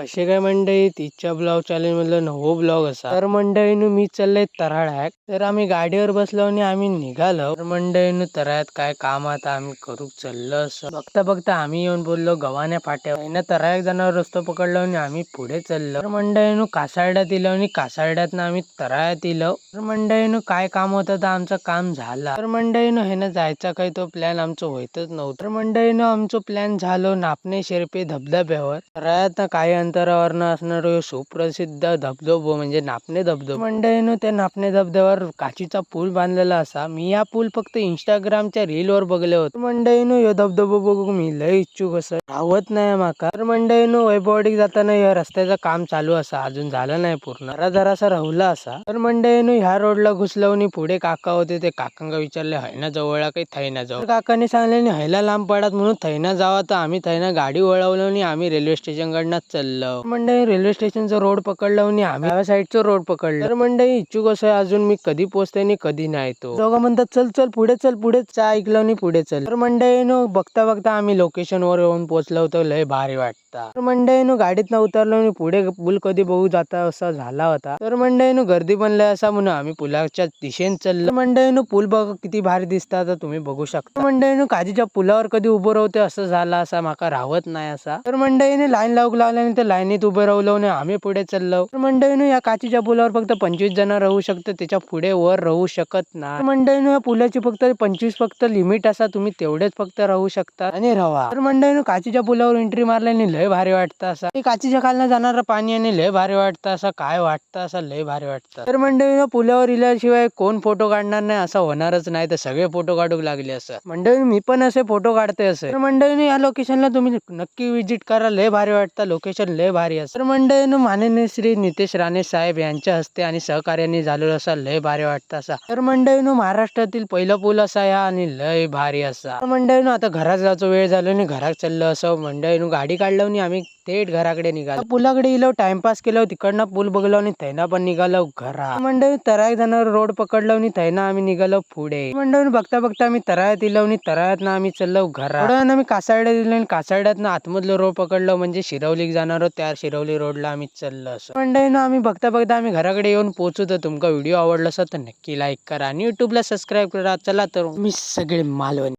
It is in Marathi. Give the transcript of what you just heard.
कसे काय मंडळी, तिच्या ब्लॉग चॅनल मधलं नवो ब्लॉग असा. तर मंडळीनं मी चाललंय तराळ्याक. तर आम्ही गाडीवर बसलो आणि आम्ही निघालो. तर मंडळीनं तराळ्यात काय काम आता आम्ही करूक चाललो असं. बघता बघता आम्ही येऊन बोललो गव्हाण्या फाट्यावर. तराळ्याक जाणार रस्तो पकडलो आणि आम्ही पुढे चाललो. तर मंडळीनं कासारड्यात इलो आणि कासारड्यातनं आम्ही तराळ्यात इलो. तर मंडळीनं काय काम होतं तर आमचं काम झालं. तर मंडळीनं ह्यानं जायचा काही तो प्लॅन आमचं होतच नव्हतं. तर मंडळीनं आमचं प्लॅन झालो नापणे शेर्पे धबधब्यावर. तराळ्यात काही अंतरावर असणार सुप्रसिद्ध धबधबो म्हणजे नापणे धबधबो. मंडळीनं त्या नापणे धबधब्यावर काचीचा पूल बांधलेला असा. मी या पूल फक्त इंस्टाग्रामच्या रील वर बघले होते. मंडळीनं ह्यो धबधबो बघू मी लय इच्छुक असं राहत नाही माका. तर मंडळीनं वैभववाडीक जाताना या रस्त्याचं काम चालू असा, अजून झालं नाही पूर्ण, जरासा राहुला असा. तर मंडळीनं ह्या रोडला घुसलो पुढे काका होते. ते काकांना विचारले हैना जवळ काही थैना जाऊ. काकांनी सांगले हैला लांब पडत म्हणून थैना जावा. तर आम्ही थैना गाडी वळवलो आणि आम्ही रेल्वे स्टेशन कडनं चाललो. मंडळी रेल्वे स्टेशनचा रोड पकडला आणि आम्ही या साईडचा रोड पकडला. तर मंडळी इच्छुक असं अजून मी कधी पोहोचते आणि कधी नाही. तो दोघं म्हणतात चल चल पुढे चल पुढे चा ऐकलं आणि पुढे चल. तर मंडळीनं बघता बघता आम्ही लोकेशन वर येऊन पोहोचलो होतो. लय भारी वाटता. तर मंडळीनं गाडीतनं उतरलो आणि पुढे पूल कधी बघू जाता असा झाला होता. तर मंडळीनं गर्दी बनलाय असा म्हणून आम्ही पुलाच्या दिशेने चाललो. मंडळीनं पूल बघ किती भारी दिसता तर तुम्ही बघू शकता. मंडळीनं काजीच्या पुलावर कधी उभं राहते असं झाला असा माका राहत नाही असा. तर मंडळीने लाईन लावूक लावल्याने त्या लाईनीत उभं राहलो आणि आम्ही पुढे चाललो. तर मंडळीनं या काचीच्या पुलावर फक्त 25 जण राहू शकतात, त्याच्या पुढे वर राहू शकत नाही. मंडळीनं या पुलाची फक्त 25 फक्त लिमिट असा, तुम्ही तेवढेच फक्त राहू शकता आणि राहा. तर मंडळीनं काचीच्या पुलावर एंट्री मारल्याने लय भारी वाटतं असा. काचीच्या खालनं जाणारं पाणी आणि लय भारी वाटतं असं, काय वाटतं असं लय भारी वाटतं. तर मंडळीनं पुलावर इल्याशिवाय कोण फोटो काढणार नाही असं होणारच नाही. तर सगळे फोटो काढूक लागले असं. मंडळी मी पण असे फोटो काढते असे. तर मंडळीनं या लोकेशनला तुम्ही नक्की विजिट करा, लय भारी वाटतं. लोकेशन लय भारी असतं. तर मंडळीनं माननीय श्री नितेश राणे साहेब यांच्या हस्ते आणि सहकार्याने झालेलं असा लय भारी वाटतं असा. तर मंडळीनं महाराष्ट्रातील पहिला पूल असा या आणि लय भारी असा. तर मंडळीनं आता घरात जायचं वेळ झालो आणि घरात चाललो असं. मंडळीनं गाडी काढलो आणि आम्ही थेट घराकडे निघालो. पुलाकडे इलो, टाइमपास केलो, तिकडनं पूल बघलो आणि थैना पण निघालो घरा. मंडळी तराय जाणार रोड पकडलो आणि थैना आम्ही निघालो पुढे. मंडळी बघता बघता आम्ही तरायात इलो आणि तरायातनं आम्ही चाललो घरा. थोड्या आम्ही कासारड्यात दिलो आणि कासारड्यातनं आतमधलं रोड पकडलो म्हणजे शिरवलीक जाणार त्या शिरवली रोडला आम्ही चाललो असं. मंडळीनं आम्ही बघता बघता आम्ही घराकडे येऊन पोहोचू. तर तुमका व्हिडिओ आवडला असेल तर नक्की लाईक करा आणि युट्यूबला सबस्क्राईब करा. चला तर मी सगळे मालवणी.